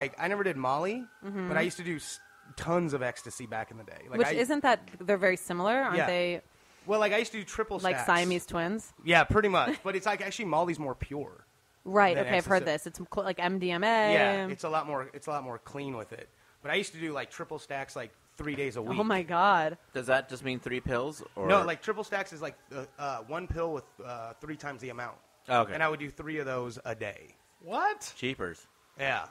Like, I never did Molly, but I used to do tons of ecstasy back in the day. Like, isn't that they're very similar, aren't they? Well, like I used to do triple stacks. Like Siamese twins? Yeah, pretty much. But it's like actually Molly's more pure. Right. Okay, I've heard this. It's like MDMA. Yeah, it's a lot more clean with it. But I used to do like triple stacks like 3 days a week. Oh my God. Does that just mean 3 pills? Or? No, like triple stacks is like one pill with 3 times the amount. Oh, okay. And I would do 3 of those a day. What? Cheapers. Yeah.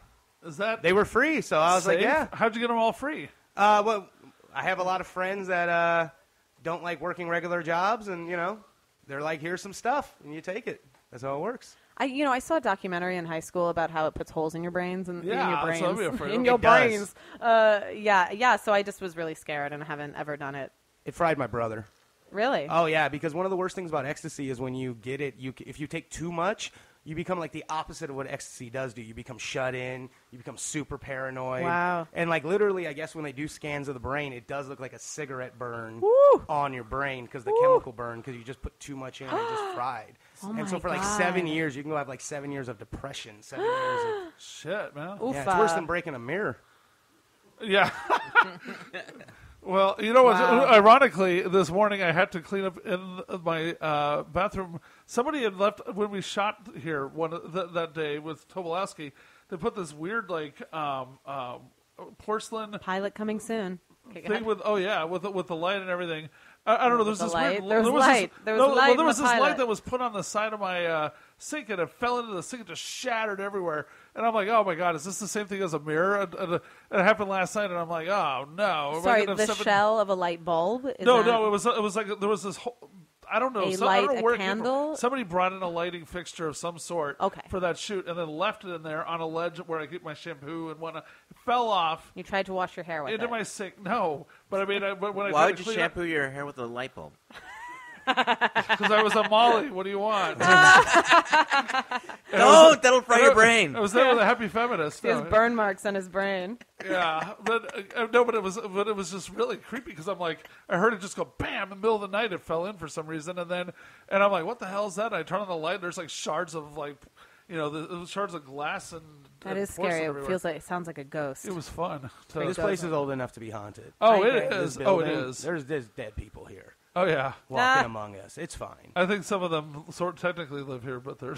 Is that They were free, so I was safe? like, yeah. How'd you get them all free? Well, I have a lot of friends that don't like working regular jobs, and they're like, here's some stuff, and you take it. That's how it works. I saw a documentary in high school about how it puts holes in your brains and in your brains. So I'd be afraid in of your it. brains. Yeah. So I just was really scared, and I haven't ever done it. It fried my brother. Really? Oh yeah, because one of the worst things about ecstasy is when you get it, if you take too much, you become like the opposite of what ecstasy does to you. You become shut in. You become super paranoid. Wow. And like literally, I guess when they do scans of the brain, it does look like a cigarette burn on your brain because the chemical burn because you just put too much in and it just fried. And so for like 7 years, you can go have like 7 years of depression. 7 years of Shit, man. Oof, it's worse than breaking a mirror. Yeah. Well, you know what? Wow. Ironically, this morning I had to clean up in my bathroom. Somebody had left when we shot here that day with Tobolowski. They put this weird like porcelain Pilot coming soon. thing with with the light and everything. I don't know. There's The this light? weird. There was light. There was light in there was the this pilot. light that was put on the side of my sink, and it fell into the sink and just shattered everywhere. And I'm like, oh my God, is this the same thing as a mirror? And it happened last night, and I'm like, oh no. Sorry, the shell of a light bulb? No, it was like there was this whole. I don't know. A I don't know light, where a it came from. candle? Somebody brought in a lighting fixture of some sort Okay. for that shoot, and then left it in there on a ledge where I get my shampoo and whatnot. It fell off You tried to wash your hair with into it. my sink. No, but I mean, when I Why tried would to you clean shampoo your hair with a light bulb? because I was a Molly. What do you want? No, that'll fry your brain. I was there with a happy feminist. He has burn marks on his brain. Yeah, but it was just really creepy because I'm like, I heard it just go bam in the middle of the night. It fell in for some reason, and I'm like, what the hell is that? And I turn on the light. And there's like shards of the shards of glass and That is porcelain scary. everywhere. It sounds like a ghost. It was fun. This place is old enough to be haunted. Oh, I it agree. is. This Oh, it building, is. There's dead people here Oh, yeah. walking among us. It's fine. I think some of them technically live here, but they're,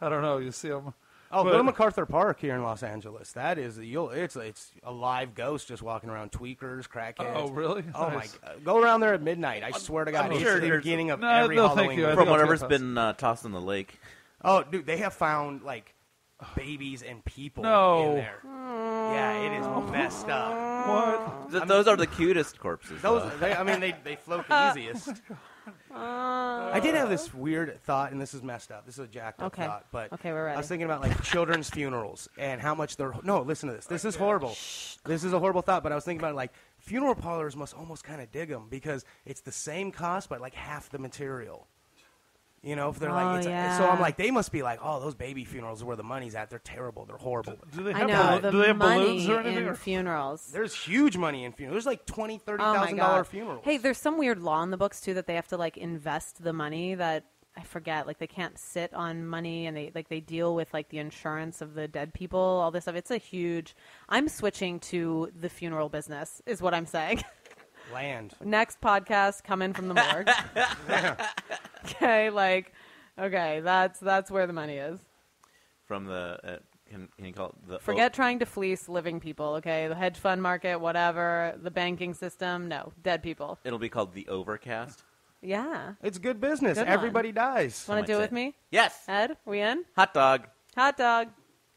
I don't know. You see them. Oh, But- go to MacArthur Park here in Los Angeles. That is it's a live ghost just walking around. Tweakers, crackheads. Oh, really? Oh Nice. my God! Go around there at midnight. I swear to God, I'm it's sure the there's- beginning of No, every no, thank Halloween. you. I movie. think From I'll whatever's take been tossed in the lake. Oh, dude, they have found like babies and people No. in there. Yeah, it is messed up. What? Those are the cutest corpses. Those, though. they float the easiest. I did have this weird thought, and this is messed up. This is a jacked up Okay. thought, but Okay, we're ready. I was thinking about like children's funerals and how much they're. No, listen to this. This is horrible. This is a horrible thought, but I was thinking about like funeral parlors must almost kind of dig them because it's the same cost but like half the material. You know, if they're like, Oh, yeah. so I'm like, they must be like, oh, those baby funerals are where the money's at. They're terrible. They're horrible. Do they I have, know. The do they have money balloons or anything? in Or? funerals. There's huge money in funerals. There's like $20,000, Oh my $30,000 God. funerals. Hey, there's some weird law in the books too that they have to like invest the money that I forget. Like they can't sit on money, and they deal with like the insurance of the dead people, all this stuff. It's a huge. I'm switching to the funeral business, is what I'm saying. Land. Next podcast coming from the morgue. Okay, that's where the money is. From the, can you call it the... Forget trying to fleece living people, okay? The hedge fund market, whatever, the banking system, no, dead people. It'll be called the Overcast. Yeah. It's good business. Good one. Everybody dies. Want might to do it say. with me? Yes. Ed, we in? Hot dog. Hot dog.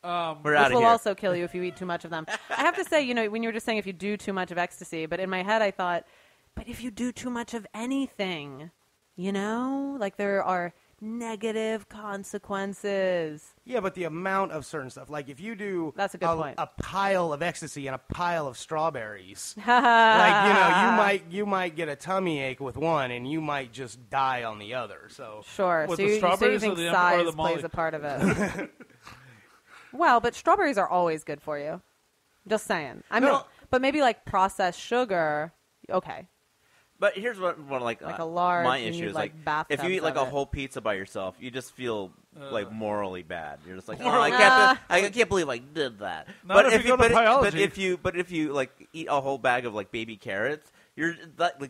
We're out Which of will here. also kill you if you eat too much of them. I have to say, when you were just saying if you do too much of ecstasy, but in my head I thought, but if you do too much of anything, like there are negative consequences. Yeah, but the amount of certain stuff, like if you do That's a good point. a pile of ecstasy and a pile of strawberries, like you might get a tummy ache with one, and you might just die on the other. So Sure. With So the you strawberries think or the size or the Molly? plays a part of it. Well, but strawberries are always good for you. Just saying. But maybe like processed sugar, okay. But here's what like a large, my you issue need, is like, if you bathtubs eat like of a it. whole pizza by yourself, you just feel like morally bad. You're just like, oh, Morally- I can't believe I did that. Not if you go to biology. But if you like eat a whole bag of like baby carrots, that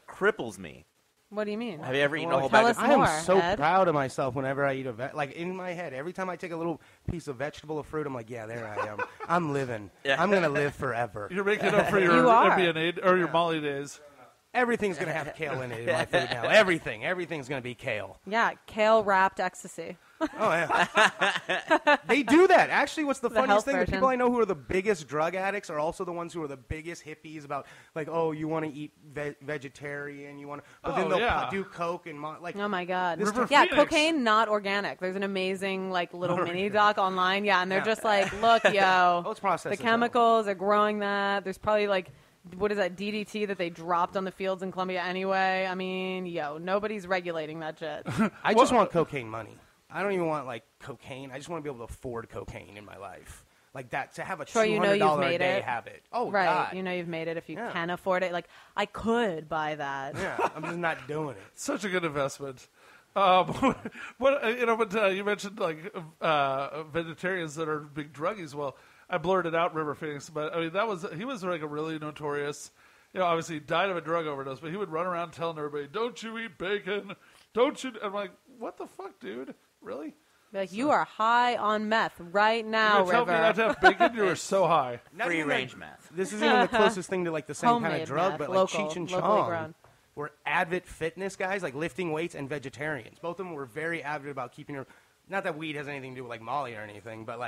cripples me. What do you mean? Have you ever eaten a whole Tell bag us of I am more, so Ed. proud of myself whenever I eat like in my head, every time I take a little piece of vegetable or fruit, I'm like, yeah, there I am. I'm living. Yeah. I'm gonna live forever. You're making up for your You are. Ep88 or your Molly days. Everything's gonna have kale in it in my food now. Everything's gonna be kale. Yeah, kale wrapped ecstasy. Oh yeah, they do that. Actually, what's the funniest health thing? The version. people I know who are the biggest drug addicts are also the ones who are the biggest hippies about like, oh, you want to eat vegetarian, you want to, but then Oh, they'll yeah. do coke and like. Oh my God! River Yeah, Phoenix. cocaine not organic. There's an amazing like little mini doc online. Yeah, and they're just like, look, yo, Oh, it's processed the as well. chemicals are growing that. There's probably like, what is that DDT that they dropped on the fields in Colombia anyway? I mean, yo, nobody's regulating that shit. I just want cocaine money. I don't even want like cocaine. I just want to be able to afford cocaine in my life, like that. To have a Sure, you know $200 you've a made day it. habit. Oh Right, God. you know you've made it if you Yeah. can afford it. Like, I could buy that. Yeah, I'm just not doing it. Such a good investment. But you mentioned like vegetarians that are big druggies. Well, I blurted out River Phoenix, but I mean he was like a really notorious. Obviously he died of a drug overdose, but he would run around telling everybody, "Don't you eat bacon? Don't you?" I'm like, "What the fuck, dude? Really? Like, you are high on meth right now, You tell me not River. to have bacon? You are so high." Not Free even range like- math. This isn't even the closest thing to like the same kind Homemade of drug, meth, but like local, Cheech and locally Chong grown. were avid fitness guys, like lifting weights and vegetarians. Both of them were very avid about keeping their. Not that weed has anything to do with like Molly or anything, but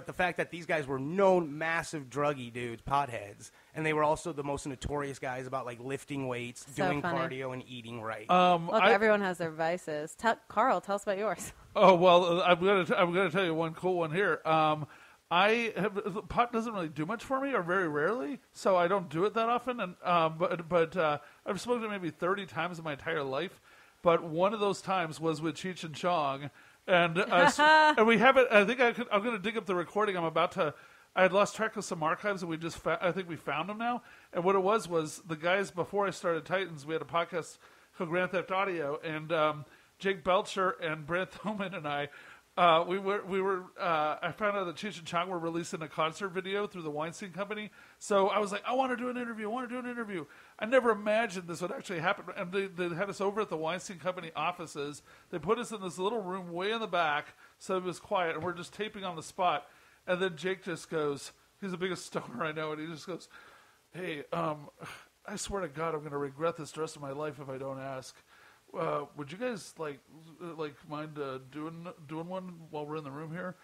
the fact that these guys were known massive druggy dudes, potheads, and they were also the most notorious guys about like lifting weights, So doing funny. cardio, and eating right. Look, everyone has their vices. Carl, tell us about yours. Oh well, I'm gonna tell you one cool one here. Pot doesn't really do much for me, or very rarely, so I don't do it that often. And but I've smoked it maybe 30 times in my entire life. But one of those times was with Cheech and Chong, and and we have it. I think I'm going to dig up the recording. I had lost track of some archives, and I think we found them now. And what it was the guys before I started Titans, we had a podcast called Grand Theft Audio, and Jake Belcher and Brant Thoman and I. I found out that Cheech and Chong were releasing a concert video through the Weinstein Company. So I was like, I want to do an interview. I never imagined this would actually happen. And they had us over at the Weinstein Company offices. They put us in this little room way in the back so it was quiet. And we're just taping on the spot. And then Jake just goes, he's the biggest stoner I know. And he just goes, hey, I swear to God, I'm going to regret this the rest of my life if I don't ask. Would you guys like mind doing one while we're in the room here?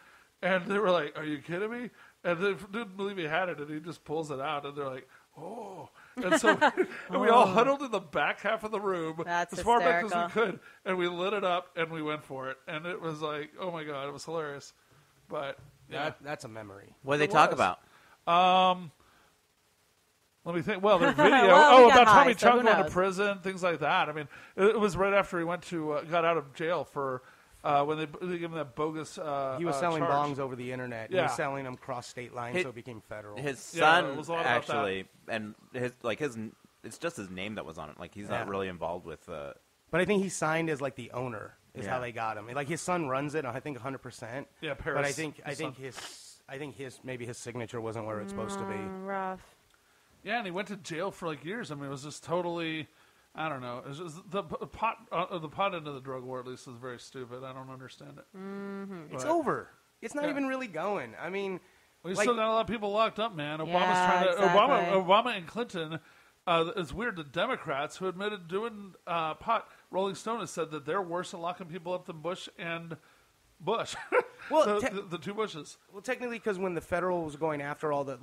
And they were like, "Are you kidding me?" And they didn't believe he had it, and he just pulls it out, and they're like, "Oh!" And so and we all huddled in the back half of the room That's as far back hysterical. as we could, and we lit it up, and we went for it, and it was like, "Oh my God!" It was hilarious. But yeah, That's a memory. What did It they talk was. about? let me think. Well, their video. Well, we got about high, Tommy so Chung who going to knows? prison, things like that. I mean, it was right after he got out of jail for when they gave him that bogus. He was selling charge. bongs over the internet. Yeah. He was selling them cross state lines, His- so it became federal. His Yeah, son it was a lot about actually, and his it's just his name that was on it. Like he's Yeah. not really involved with. But I think he signed as like the owner is Yeah. how they got him. Like his son runs it, I think 100%. Yeah, Paris. But I think his maybe his signature wasn't where it's supposed to be. Rough. Yeah, and he went to jail for like years. I mean, it was just totally. I don't know. It was just the pot end of the drug war, at least, is very stupid. I don't understand it. It's But- over. It's not Yeah. even really going. I mean, We like- still got a lot of people locked up, man. Obama's Yeah, trying to. exactly. Obama and Clinton. It's weird. The Democrats who admitted doing pot. Rolling Stone has said that they're worse at locking people up than Bush and Bush. Well, the two Bushes. well, technically, because when the federal was going after all the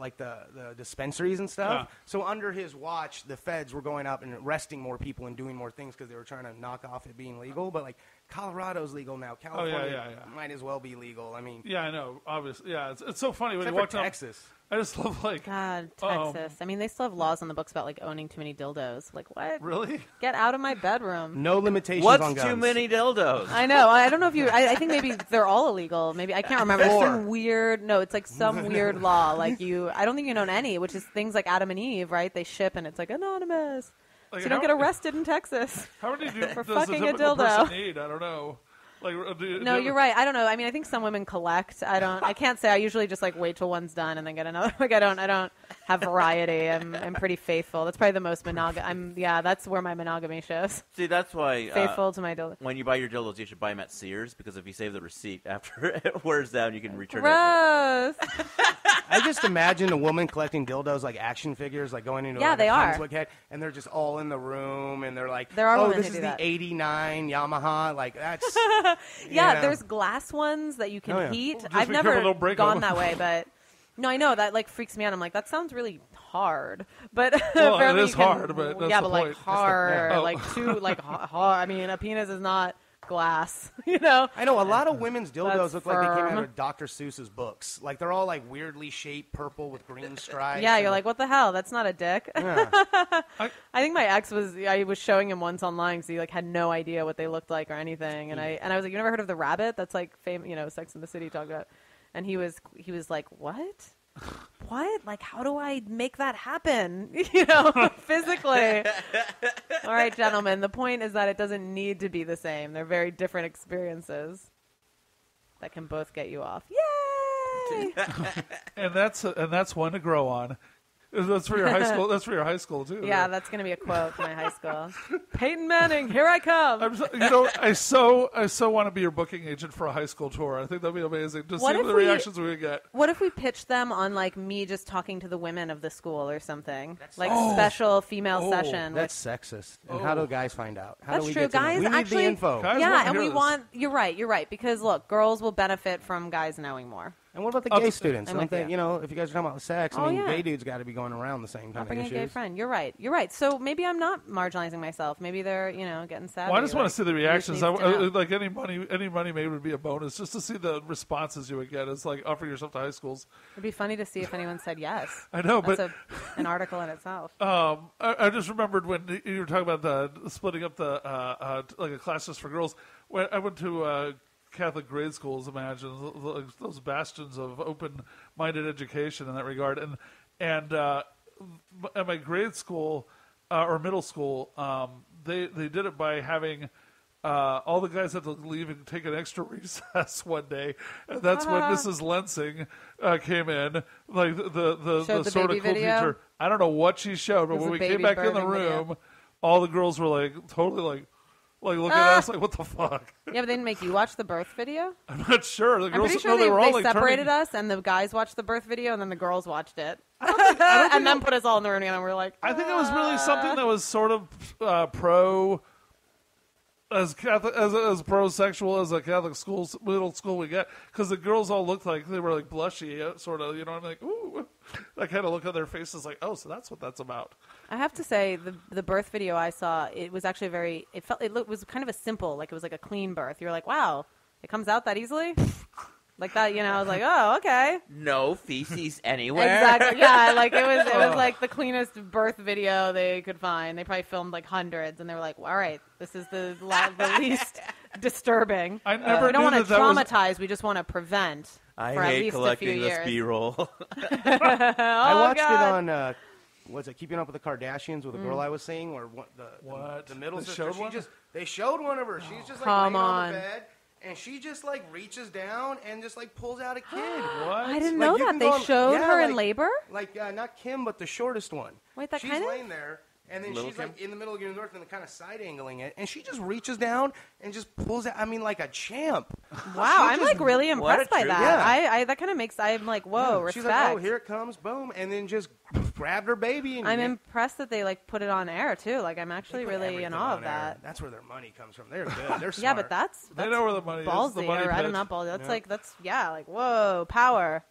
dispensaries and stuff, Yeah. so under his watch, the feds were going up and arresting more people and doing more things because they were trying to knock off it being legal. But like Colorado's legal now, California yeah. might as well be legal. I mean, Yeah, I know. Obviously, yeah. It's so funny when except you for walk down. Texas. I just love like. God, Uh-oh. Texas. I mean, they still have laws on the books about like owning too many dildos. Like, what? Really? Get out of my bedroom. No limitations What's on guns. too many dildos? I know. I don't know if you. I think maybe they're all illegal. Maybe I can't remember. It's some weird. No, it's like some weird law. Like you. I don't think you can own any. Which is things like Adam and Eve, right? They ship and it's like anonymous. Like, So you don't how- get arrested in Texas. How many For does the fucking a typical dildo. person need? I don't know. No, you're right. I don't know. I mean, I think some women collect. I can't say. I usually just like wait till one's done and then get another. Like I don't have variety. I'm pretty faithful. That's probably the most that's where my monogamy shows. See, that's why Faithful to my dildo. when you buy your dildos, you should buy them at Sears, because if you save the receipt after it wears down, you can return it. Gross. I just imagine a woman collecting dildos like action figures, like going into they a are. Brunswick head, and they're just all in the room, and they're like, There are "Oh, women this who is do the that. '89 Yamaha." Like that's Yeah, there's glass ones that you can heat. Just I've be careful, never don't break gone them. that way, but no, I know that like freaks me out. I'm like, that sounds really hard, but Well, it apparently is you can, hard, but that's yeah, the but like point. hard, Oh. like too like hard. I mean, a penis is not glass, you know. I know a lot of women's dildos That's look like they came out firm. of Dr. Seuss's books. Like they're all like weirdly shaped purple with green stripes. Yeah, and, you're like, what the hell? That's not a dick. yeah. I think my ex I was showing him once online because he like had no idea what they looked like or anything, and I was like, you never heard of the rabbit? That's like Sex and the City talked about, and he was like, what? What? Like, how do I make that happen? Physically. All right, gentlemen. The point is that it doesn't need to be the same. They're very different experiences that can both get you off. Yay! And that's one to grow on. That's for your high school. That's for your high school too. Yeah, that's going to be a quote from my high school. Peyton Manning, here I come. I so want to be your booking agent for a high school tour. I think that'd be amazing. Just What see if the we- reactions we would get. What if we pitched them on like me just talking to the women of the school or something? Like Oh. special female session. That's sexist. And how do guys find out? How That's do we true. get to know? Guys We need actually, the info. Guys want yeah, to and hear we this. want. You're right. Because look, girls will benefit from guys knowing more. And what about the I'll gay just- students? I'm Don't with they, you. if you guys are talking about sex, I Oh, mean, yeah. gay dudes got to be going around the same I'll kind bring of a issues. gay friend. You're right. So maybe I'm not marginalizing myself. Maybe they're getting savvy. Well, I just want like, to see the reactions. needs to know. Like any money made would be a bonus, just to see the responses you would get. It's like offering yourself to high schools. It'd be funny to see if anyone said yes. I know, That's but an article in itself. I just remembered when you were talking about the splitting up the like a class just for girls. When I went to Catholic grade schools, imagine those bastions of open-minded education in that regard, and at my grade school or middle school, they did it by having all the guys had to leave and take an extra recess one day, and that's when Mrs. Lensing came in, like the Showed the sort baby of cool video? teacher. I don't know what she showed, but It was when a we baby came back in the birthing video. room, all the girls were like totally like looking at us like, what the fuck? Yeah, but they didn't make you watch the birth video. I'm not sure. The I'm girls, pretty sure no, they were all they like separated turning, us, and the guys watched the birth video, and then the girls watched it, and then put us all in the room together. And we're like, I think it was really something that was sort of pro. As Catholic, as pro-sexual as a Catholic middle school we get, because the girls all looked like they were like blushy, sort of. I'm like, ooh, I kind of look at their faces like, oh, so that's what that's about. I have to say, the birth video I saw, it was actually it was kind of a simple, like it was like a clean birth. You're like, wow, it comes out that easily, like that. I was like, oh, okay. No feces anywhere. Exactly. Yeah, like it was like the cleanest birth video they could find. They probably filmed like hundreds, and they were like, all right, this is the least disturbing. I never we don't knew want to that was- traumatize. We just want to prevent I for at hate least a few collecting this years. B-roll. I watched God. it on, was it Keeping Up with the Kardashians with a girl I was seeing, where What? the middle They sister, showed one? they showed one of her. She's just like Come laying on on. the bed, and she just like reaches down and just like pulls out a kid. What? I didn't Like, know you that can they go on- showed yeah, her in like- labor. Like not Kim, but the shortest one. Wait, that she's kind of- laying there, and then Little she's like Kim? in the middle of giving birth and kind of side angling it, and she just reaches down and just pulls out. I mean, like a champ. Wow, I'm like really What a impressed by true- that. Yeah. I that kind of makes I'm like, whoa, She's respect. like, oh, here it comes, boom, and then just grabbed her baby. And I'm impressed that they like put it on air too. Like I'm they actually put really everything in awe on of air. that. That's where their money comes from. They're good. They're smart. Yeah, but that's They know where the money is. ballsy. The money Or, I don't pit. know, ballsy. That's like like whoa, power.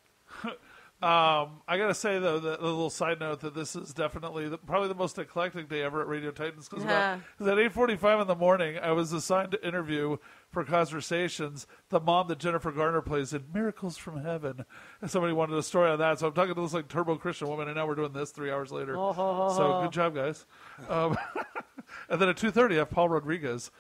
I gotta say though, that a little side note that this is definitely probably the most eclectic day ever at Radio Titans, because Yeah. at 8:45 in the morning, I was assigned to interview for Conversations the mom that Jennifer Garner plays in Miracles from Heaven, and somebody wanted a story on that, so I'm talking to this like turbo Christian woman, and now we're doing this 3 hours later. So good job, guys. And then at 2:30, I have Paul Rodriguez,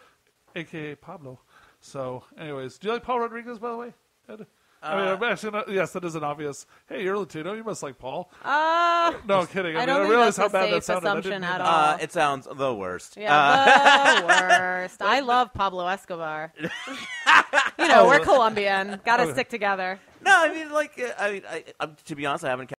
aka Pablo. So, anyways, do you like Paul Rodriguez, by the way, Ed? I mean, actually, yes, that is an obvious. Hey, you're Latino. You must like Paul. No, kidding. I don't think realize that's how a bad that safe sounded. assumption at all. It sounds the worst. Yeah, the worst. I love Pablo Escobar. We're Colombian. Got to stick together. No, I mean, like, to be honest, I haven't